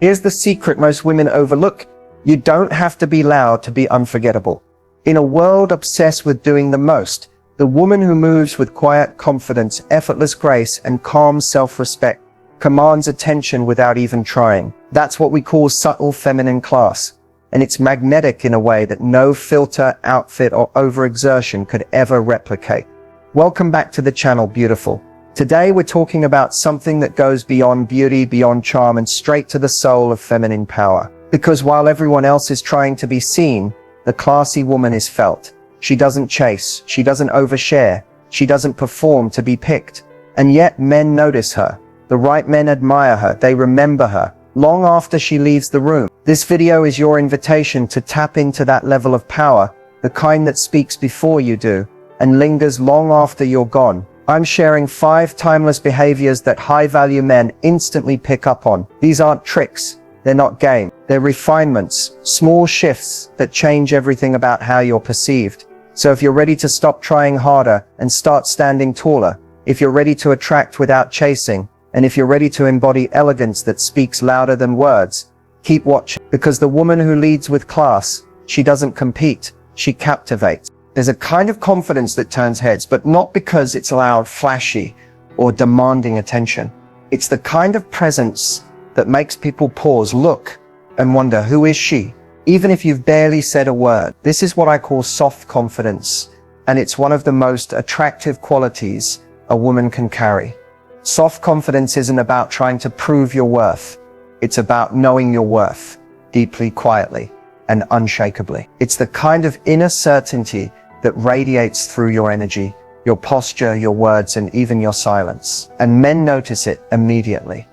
Here's the secret most women overlook. You don't have to be loud to be unforgettable. In a world obsessed with doing the most, the woman who moves with quiet confidence, effortless grace, and calm self-respect commands attention without even trying. That's what we call subtle feminine class. And it's magnetic in a way that no filter, outfit, or overexertion could ever replicate. Welcome back to the channel, beautiful. Today we're talking about something that goes beyond beauty, beyond charm, and straight to the soul of feminine power. Because while everyone else is trying to be seen, the classy woman is felt. She doesn't chase, she doesn't overshare, she doesn't perform to be picked. And yet men notice her. The right men admire her, they remember her, long after she leaves the room. This video is your invitation to tap into that level of power, the kind that speaks before you do, and lingers long after you're gone. I'm sharing 5 timeless behaviors that high-value men instantly pick up on. These aren't tricks, they're not game, they're refinements, small shifts that change everything about how you're perceived. So if you're ready to stop trying harder and start standing taller, if you're ready to attract without chasing, and if you're ready to embody elegance that speaks louder than words, keep watching. Because the woman who leads with class, she doesn't compete, she captivates. There's a kind of confidence that turns heads, but not because it's loud, flashy, or demanding attention. It's the kind of presence that makes people pause, look, and wonder, who is she? Even if you've barely said a word. This is what I call soft confidence, and it's one of the most attractive qualities a woman can carry. Soft confidence isn't about trying to prove your worth. It's about knowing your worth, deeply, quietly, and unshakably. It's the kind of inner certainty that radiates through your energy, your posture, your words, and even your silence. And men notice it immediately.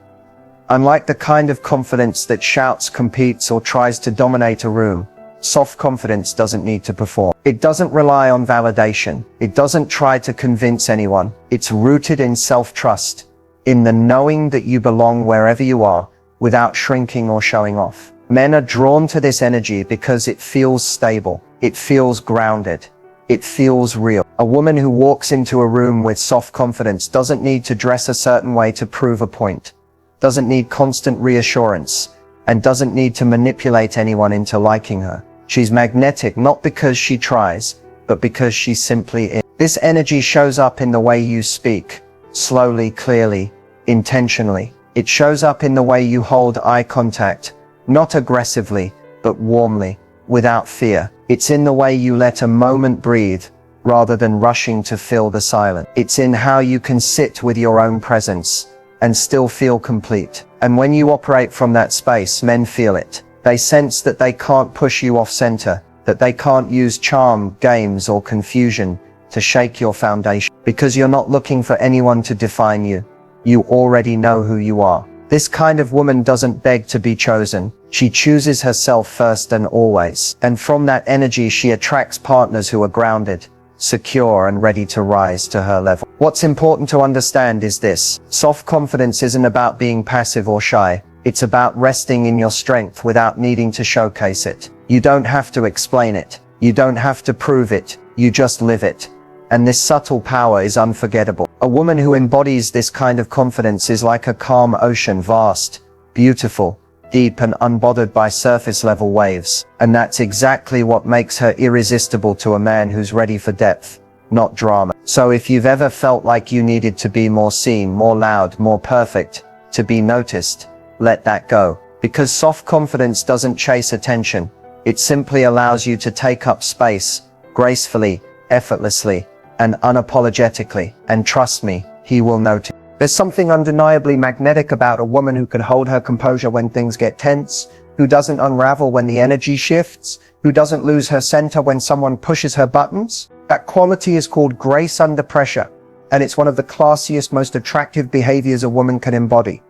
Unlike the kind of confidence that shouts, competes, or tries to dominate a room, soft confidence doesn't need to perform. It doesn't rely on validation. It doesn't try to convince anyone. It's rooted in self-trust, in the knowing that you belong wherever you are, without shrinking or showing off. Men are drawn to this energy because it feels stable. It feels grounded. It feels real. A woman who walks into a room with soft confidence doesn't need to dress a certain way to prove a point, doesn't need constant reassurance, and doesn't need to manipulate anyone into liking her. She's magnetic not because she tries, but because she simply is. This energy shows up in the way you speak, slowly, clearly, intentionally. It shows up in the way you hold eye contact, not aggressively, but warmly, without fear. It's in the way you let a moment breathe, rather than rushing to fill the silence. It's in how you can sit with your own presence and still feel complete. And when you operate from that space, men feel it. They sense that they can't push you off center, that they can't use charm, games, or confusion to shake your foundation. Because you're not looking for anyone to define you. You already know who you are. This kind of woman doesn't beg to be chosen. She chooses herself first and always. And from that energy, she attracts partners who are grounded, secure, and ready to rise to her level. What's important to understand is this. Soft confidence isn't about being passive or shy. It's about resting in your strength without needing to showcase it. You don't have to explain it. You don't have to prove it. You just live it. And this subtle power is unforgettable. A woman who embodies this kind of confidence is like a calm ocean, vast, beautiful, deep, and unbothered by surface level waves. And that's exactly what makes her irresistible to a man who's ready for depth, not drama. So if you've ever felt like you needed to be more seen, more loud, more perfect, to be noticed, let that go. Because soft confidence doesn't chase attention. It simply allows you to take up space, gracefully, effortlessly, and unapologetically. And trust me, he will notice. There's something undeniably magnetic about a woman who can hold her composure when things get tense, who doesn't unravel when the energy shifts, who doesn't lose her center when someone pushes her buttons. That quality is called grace under pressure, and it's one of the classiest, most attractive behaviors a woman can embody.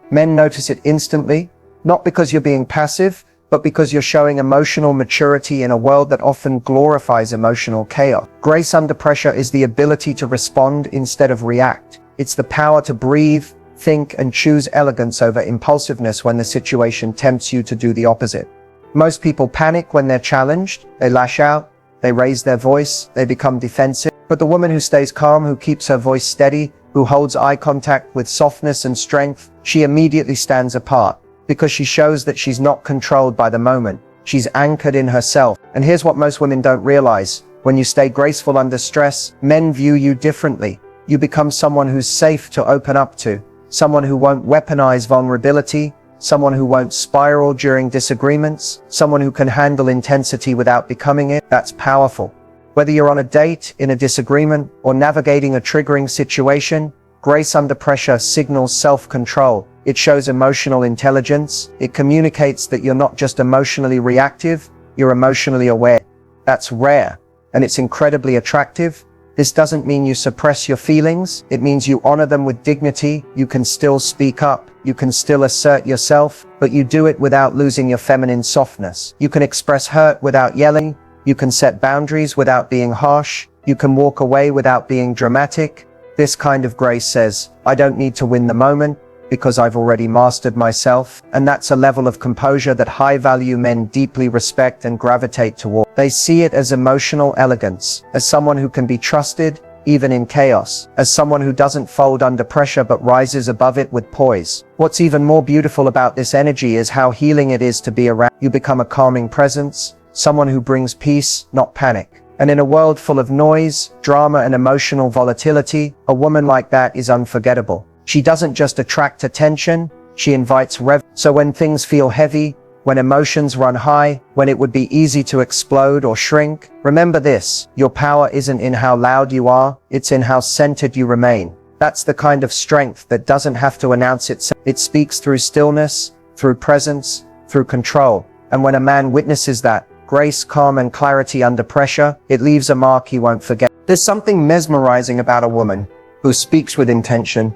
Men notice it instantly, not because you're being passive, but because you're showing emotional maturity in a world that often glorifies emotional chaos. Grace under pressure is the ability to respond instead of react. It's the power to breathe, think, and choose elegance over impulsiveness when the situation tempts you to do the opposite. Most people panic when they're challenged. They lash out, they raise their voice, they become defensive. But the woman who stays calm, who keeps her voice steady, who holds eye contact with softness and strength, she immediately stands apart. because she shows that she's not controlled by the moment. She's anchored in herself. And here's what most women don't realize. When you stay graceful under stress, men view you differently. You become someone who's safe to open up to, someone who won't weaponize vulnerability, someone who won't spiral during disagreements, someone who can handle intensity without becoming it. That's powerful. Whether you're on a date, in a disagreement, or navigating a triggering situation, grace under pressure signals self-control. It shows emotional intelligence. It communicates that you're not just emotionally reactive, you're emotionally aware. That's rare, and it's incredibly attractive. This doesn't mean you suppress your feelings. It means you honor them with dignity. You can still speak up. You can still assert yourself, but you do it without losing your feminine softness. You can express hurt without yelling. You can set boundaries without being harsh. You can walk away without being dramatic. This kind of grace says, I don't need to win the moment because I've already mastered myself. And that's a level of composure that high-value men deeply respect and gravitate toward. They see it as emotional elegance, as someone who can be trusted, even in chaos, as someone who doesn't fold under pressure but rises above it with poise. What's even more beautiful about this energy is how healing it is to be around. You become a calming presence, someone who brings peace, not panic. And in a world full of noise, drama, and emotional volatility, a woman like that is unforgettable. She doesn't just attract attention, she invites So when things feel heavy, when emotions run high, when it would be easy to explode or shrink, remember this: your power isn't in how loud you are, it's in how centered you remain. That's the kind of strength that doesn't have to announce itself. It speaks through stillness, through presence, through control. And when a man witnesses that grace, calm, and clarity under pressure, it leaves a mark he won't forget. There's something mesmerizing about a woman who speaks with intention,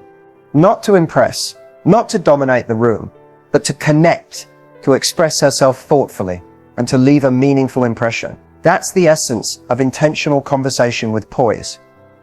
not to impress, not to dominate the room, but to connect, to express herself thoughtfully, and to leave a meaningful impression. That's the essence of intentional conversation with poise.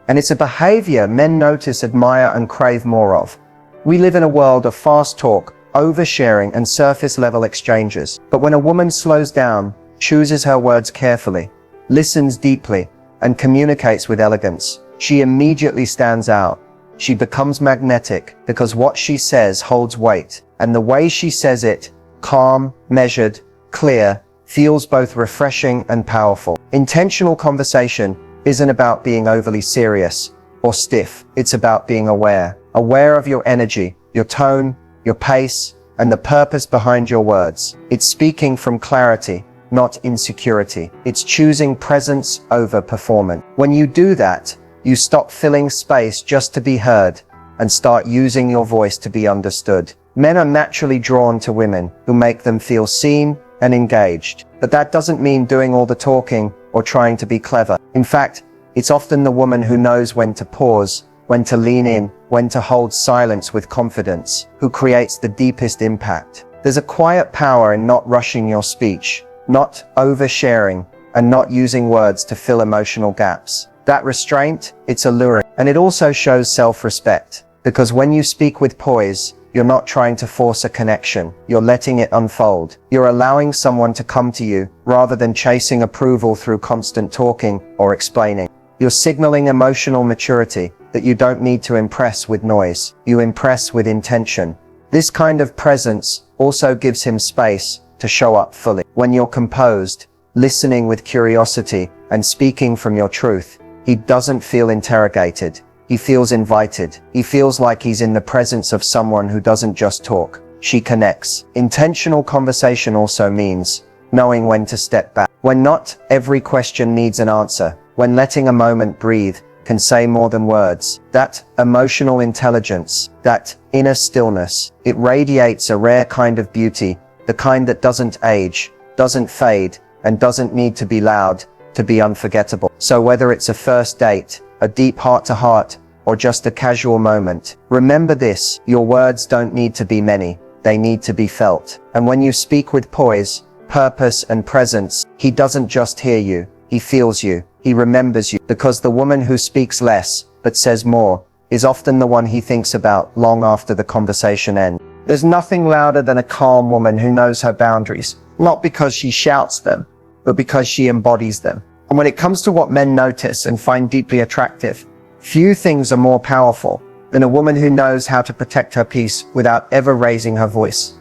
And it's a behavior men notice, admire, and crave more of. We live in a world of fast talk, oversharing, and surface-level exchanges. But when a woman slows down, chooses her words carefully, listens deeply, and communicates with elegance, she immediately stands out. She becomes magnetic because what she says holds weight, and the way she says it, calm, measured, clear, feels both refreshing and powerful. Intentional conversation isn't about being overly serious or stiff. It's about being aware of your energy, your tone, your pace, and the purpose behind your words. It's speaking from clarity, not insecurity. It's choosing presence over performance. When you do that, you stop filling space just to be heard and start using your voice to be understood. Men are naturally drawn to women who make them feel seen and engaged. But that doesn't mean doing all the talking or trying to be clever. In fact, it's often the woman who knows when to pause, when to lean in, when to hold silence with confidence, who creates the deepest impact. There's a quiet power in not rushing your speech, not oversharing, and not using words to fill emotional gaps. That restraint, it's alluring. And it also shows self-respect, because when you speak with poise, you're not trying to force a connection. You're letting it unfold. You're allowing someone to come to you rather than chasing approval through constant talking or explaining. You're signaling emotional maturity, that you don't need to impress with noise. You impress with intention. This kind of presence also gives him space to show up fully. When you're composed, listening with curiosity, and speaking from your truth, he doesn't feel interrogated. He feels invited. He feels like he's in the presence of someone who doesn't just talk. She connects. Intentional conversation also means knowing when to step back. When not every question needs an answer. When letting a moment breathe can say more than words. That emotional intelligence, that inner stillness, it radiates a rare kind of beauty, the kind that doesn't age, doesn't fade, and doesn't need to be loud to be unforgettable. So whether it's a first date, a deep heart-to-heart, or just a casual moment, remember this: your words don't need to be many, they need to be felt. And when you speak with poise, purpose, and presence, he doesn't just hear you, he feels you, he remembers you. Because the woman who speaks less, but says more, is often the one he thinks about long after the conversation ends. There's nothing louder than a calm woman who knows her boundaries, not because she shouts them, but because she embodies them. And when it comes to what men notice and find deeply attractive, few things are more powerful than a woman who knows how to protect her peace without ever raising her voice.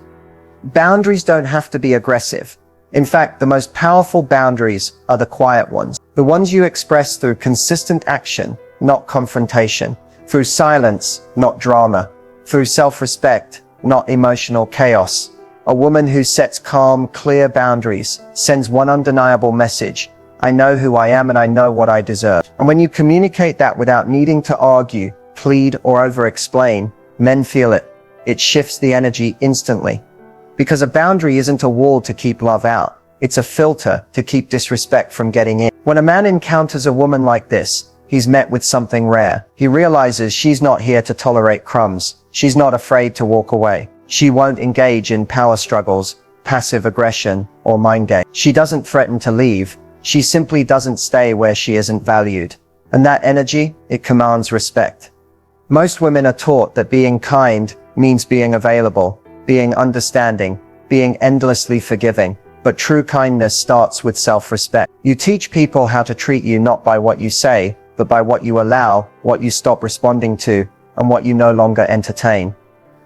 Boundaries don't have to be aggressive. In fact, the most powerful boundaries are the quiet ones. The ones you express through consistent action, not confrontation. Through silence, not drama. Through self-respect, not emotional chaos. A woman who sets calm, clear boundaries sends one undeniable message. I know who I am and I know what I deserve. And when you communicate that without needing to argue, plead, or over-explain, men feel it. It shifts the energy instantly. Because a boundary isn't a wall to keep love out. It's a filter to keep disrespect from getting in. When a man encounters a woman like this, he's met with something rare. He realizes she's not here to tolerate crumbs. She's not afraid to walk away. She won't engage in power struggles, passive aggression, or mind games. She doesn't threaten to leave. She simply doesn't stay where she isn't valued. And that energy, it commands respect. Most women are taught that being kind means being available, being understanding, being endlessly forgiving. But true kindness starts with self-respect. You teach people how to treat you not by what you say, but by what you allow, what you stop responding to, and what you no longer entertain.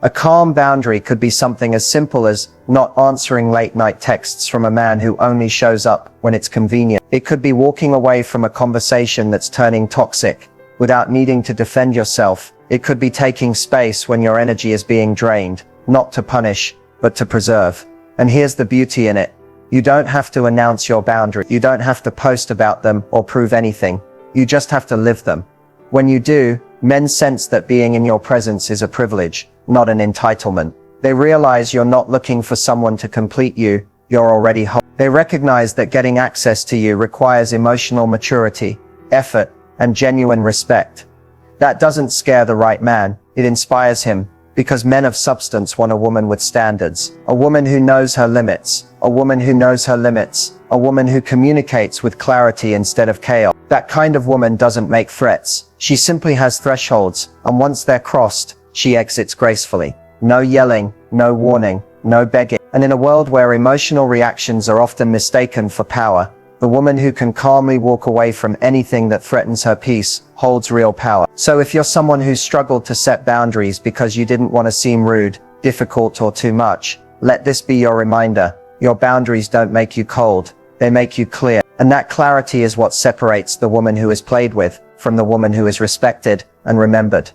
A calm boundary could be something as simple as not answering late-night texts from a man who only shows up when it's convenient. It could be walking away from a conversation that's turning toxic without needing to defend yourself. It could be taking space when your energy is being drained, not to punish, but to preserve. And here's the beauty in it. You don't have to announce your boundary. You don't have to post about them or prove anything. You just have to live them. When you do, men sense that being in your presence is a privilege, not an entitlement. They realize you're not looking for someone to complete you, you're already whole. They recognize that getting access to you requires emotional maturity, effort, and genuine respect. That doesn't scare the right man, it inspires him, because men of substance want a woman with standards, a woman who knows her limits, a woman who knows her limits, a woman who communicates with clarity instead of chaos. That kind of woman doesn't make threats. She simply has thresholds, and once they're crossed, she exits gracefully. No yelling, no warning, no begging. And in a world where emotional reactions are often mistaken for power, the woman who can calmly walk away from anything that threatens her peace holds real power. So if you're someone who struggled to set boundaries because you didn't want to seem rude, difficult, or too much, let this be your reminder. Your boundaries don't make you cold, they make you clear. And that clarity is what separates the woman who is played with from the woman who is respected and remembered.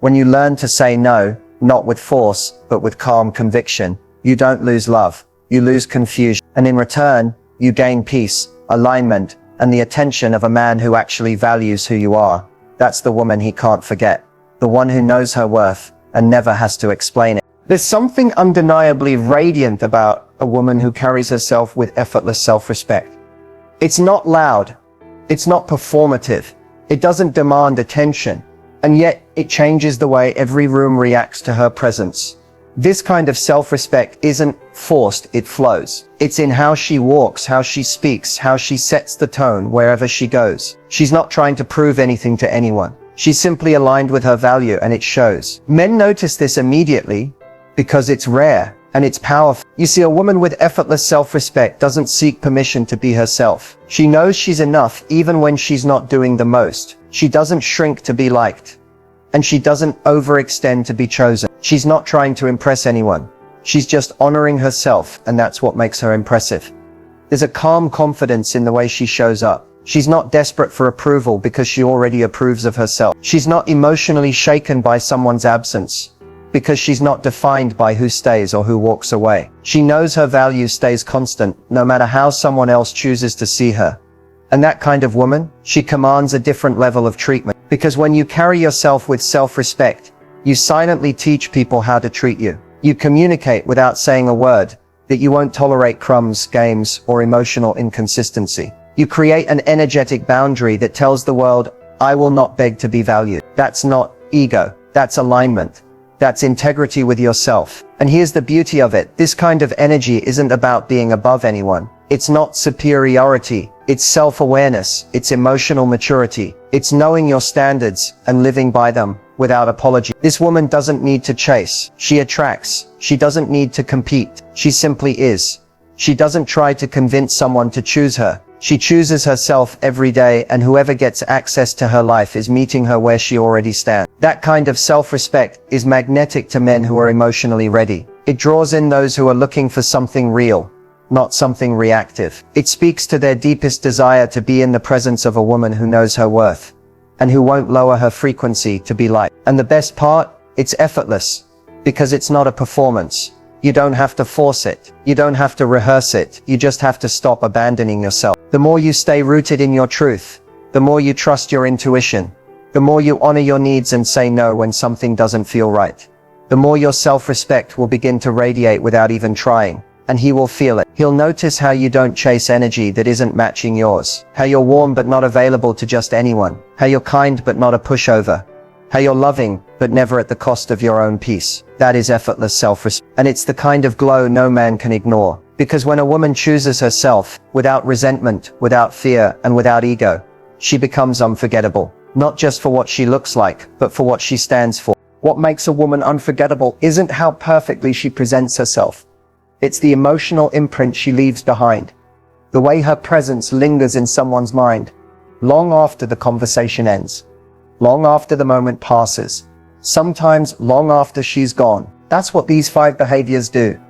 When you learn to say no, not with force, but with calm conviction, you don't lose love, you lose confusion. And in return, you gain peace, alignment, and the attention of a man who actually values who you are. That's the woman he can't forget. The one who knows her worth and never has to explain it. There's something undeniably radiant about a woman who carries herself with effortless self-respect. It's not loud. It's not performative. It doesn't demand attention. And yet it changes the way every room reacts to her presence. This kind of self-respect isn't forced, it flows. It's in how she walks, how she speaks, how she sets the tone wherever she goes. She's not trying to prove anything to anyone. She's simply aligned with her value, and it shows. Men notice this immediately because it's rare and it's powerful. You see, a woman with effortless self-respect doesn't seek permission to be herself. She knows she's enough even when she's not doing the most. She doesn't shrink to be liked. And she doesn't overextend to be chosen. She's not trying to impress anyone. She's just honoring herself, and that's what makes her impressive. There's a calm confidence in the way she shows up. She's not desperate for approval because she already approves of herself. She's not emotionally shaken by someone's absence because she's not defined by who stays or who walks away. She knows her value stays constant, no matter how someone else chooses to see her. And that kind of woman, she commands a different level of treatment. Because when you carry yourself with self-respect, you silently teach people how to treat you. You communicate without saying a word that you won't tolerate crumbs, games, or emotional inconsistency. You create an energetic boundary that tells the world, I will not beg to be valued. That's not ego. That's alignment. That's integrity with yourself. And here's the beauty of it. This kind of energy isn't about being above anyone. It's not superiority. It's self-awareness. It's emotional maturity. It's knowing your standards and living by them without apology. This woman doesn't need to chase. She attracts. She doesn't need to compete. She simply is. She doesn't try to convince someone to choose her. She chooses herself every day, and whoever gets access to her life is meeting her where she already stands. That kind of self-respect is magnetic to men who are emotionally ready. It draws in those who are looking for something real, not something reactive. It speaks to their deepest desire to be in the presence of a woman who knows her worth, and who won't lower her frequency to be liked. And the best part? It's effortless, because it's not a performance. You don't have to force it. You don't have to rehearse it. You just have to stop abandoning yourself. The more you stay rooted in your truth, the more you trust your intuition, the more you honor your needs and say no when something doesn't feel right, the more your self-respect will begin to radiate without even trying, and he will feel it. He'll notice how you don't chase energy that isn't matching yours, how you're warm but not available to just anyone, how you're kind but not a pushover, how you're loving but never at the cost of your own peace. That is effortless self-respect. And it's the kind of glow no man can ignore. Because when a woman chooses herself, without resentment, without fear, and without ego, she becomes unforgettable. Not just for what she looks like, but for what she stands for. What makes a woman unforgettable isn't how perfectly she presents herself. It's the emotional imprint she leaves behind. The way her presence lingers in someone's mind, long after the conversation ends. Long after the moment passes. Sometimes long after she's gone. That's what these 5 behaviors do.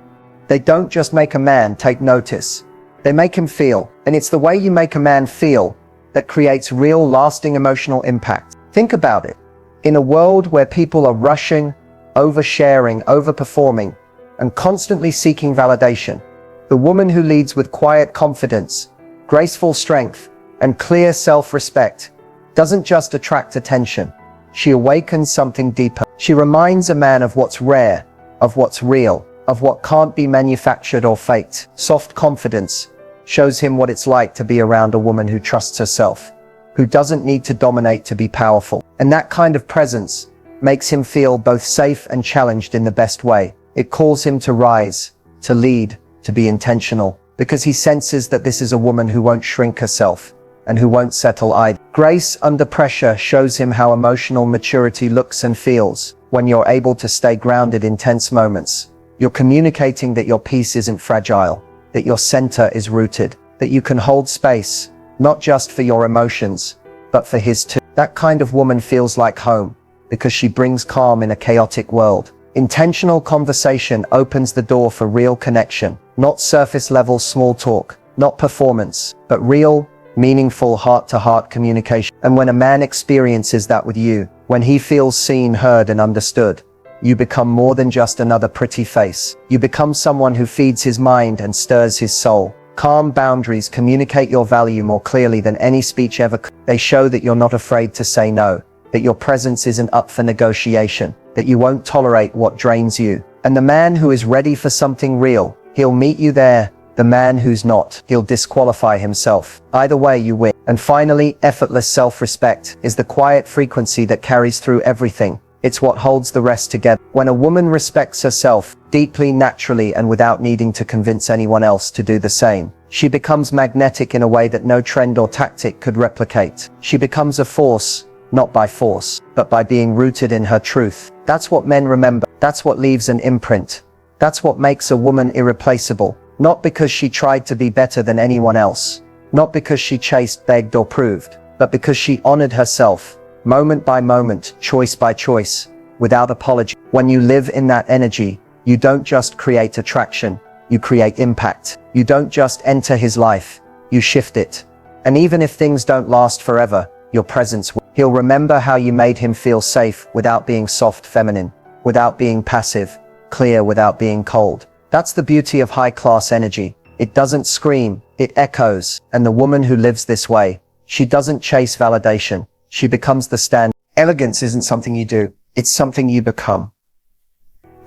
They don't just make a man take notice. They make him feel. And it's the way you make a man feel that creates real, lasting emotional impact. Think about it. In a world where people are rushing, oversharing, overperforming, and constantly seeking validation, the woman who leads with quiet confidence, graceful strength, and clear self-respect doesn't just attract attention. She awakens something deeper. She reminds a man of what's rare, of what's real, of what can't be manufactured or faked. Soft confidence shows him what it's like to be around a woman who trusts herself, who doesn't need to dominate to be powerful. And that kind of presence makes him feel both safe and challenged in the best way. It calls him to rise, to lead, to be intentional, because he senses that this is a woman who won't shrink herself, and who won't settle either. Grace under pressure shows him how emotional maturity looks and feels. When you're able to stay grounded in tense moments, you're communicating that your peace isn't fragile, that your center is rooted, that you can hold space, not just for your emotions, but for his too. That kind of woman feels like home, because she brings calm in a chaotic world. Intentional conversation opens the door for real connection, not surface-level small talk, not performance, but real, meaningful heart-to-heart communication. And when a man experiences that with you, when he feels seen, heard, and understood, you become more than just another pretty face. You become someone who feeds his mind and stirs his soul. Calm boundaries communicate your value more clearly than any speech ever could. They show that you're not afraid to say no, that your presence isn't up for negotiation, that you won't tolerate what drains you. And the man who is ready for something real, he'll meet you there. The man who's not, he'll disqualify himself. Either way, you win. And finally, effortless self-respect is the quiet frequency that carries through everything. It's what holds the rest together. When a woman respects herself deeply, naturally, and without needing to convince anyone else to do the same, she becomes magnetic in a way that no trend or tactic could replicate. She becomes a force, not by force, but by being rooted in her truth. That's what men remember. That's what leaves an imprint. That's what makes a woman irreplaceable. Not because she tried to be better than anyone else, not because she chased, begged, or proved, but because she honored herself, moment by moment, choice by choice, without apology. When you live in that energy, you don't just create attraction, you create impact. You don't just enter his life, you shift it. And even if things don't last forever, your presence will. He'll remember how you made him feel safe without being soft feminine, without being passive, clear without being cold. That's the beauty of high-class energy. It doesn't scream, it echoes. And the woman who lives this way, she doesn't chase validation. She becomes the standard. Elegance isn't something you do, it's something you become.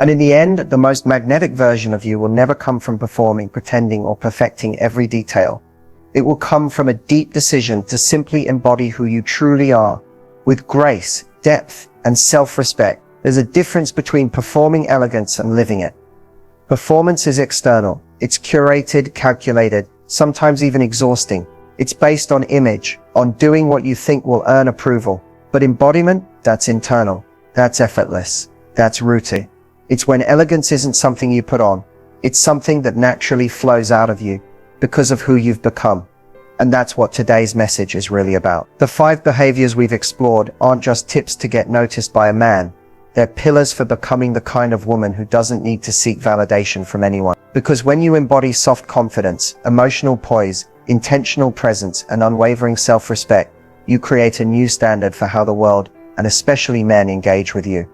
And in the end, the most magnetic version of you will never come from performing, pretending, or perfecting every detail. It will come from a deep decision to simply embody who you truly are, with grace, depth, and self-respect. There's a difference between performing elegance and living it. Performance is external. It's curated, calculated, sometimes even exhausting. It's based on image, on doing what you think will earn approval. But embodiment, that's internal. That's effortless. That's rooted. It's when elegance isn't something you put on. It's something that naturally flows out of you because of who you've become. And that's what today's message is really about. The 5 behaviors we've explored aren't just tips to get noticed by a man. They're pillars for becoming the kind of woman who doesn't need to seek validation from anyone. Because when you embody soft confidence, emotional poise, intentional presence, and unwavering self-respect, you create a new standard for how the world, and especially men, engage with you.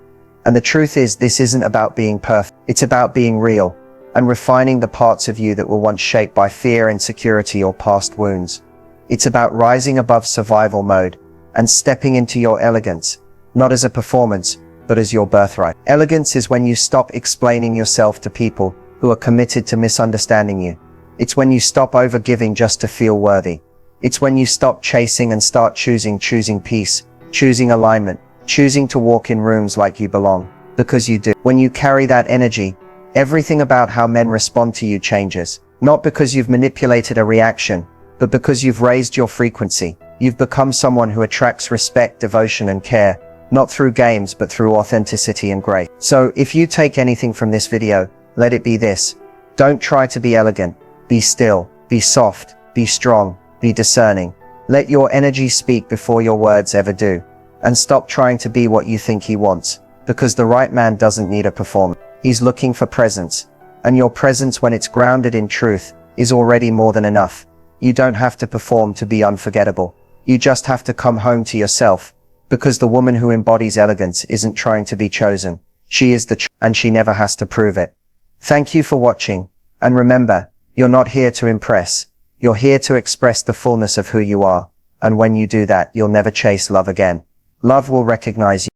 And the truth is, this isn't about being perfect. It's about being real and refining the parts of you that were once shaped by fear, insecurity, or past wounds. It's about rising above survival mode and stepping into your elegance, not as a performance, but as your birthright. Elegance is when you stop explaining yourself to people who are committed to misunderstanding you. It's when you stop over-giving just to feel worthy. It's when you stop chasing and start choosing peace, choosing alignment, choosing to walk in rooms like you belong, because you do. When you carry that energy, everything about how men respond to you changes. Not because you've manipulated a reaction, but because you've raised your frequency. You've become someone who attracts respect, devotion, and care, not through games, but through authenticity and grace. So if you take anything from this video, let it be this. Don't try to be elegant. Be still, be soft, be strong, be discerning. Let your energy speak before your words ever do. And stop trying to be what you think he wants, because the right man doesn't need a performance. He's looking for presence. And your presence, when it's grounded in truth, is already more than enough. You don't have to perform to be unforgettable. You just have to come home to yourself. Because the woman who embodies elegance isn't trying to be chosen. She is and she never has to prove it. Thank you for watching. And remember, you're not here to impress. You're here to express the fullness of who you are. And when you do that, you'll never chase love again. Love will recognize you.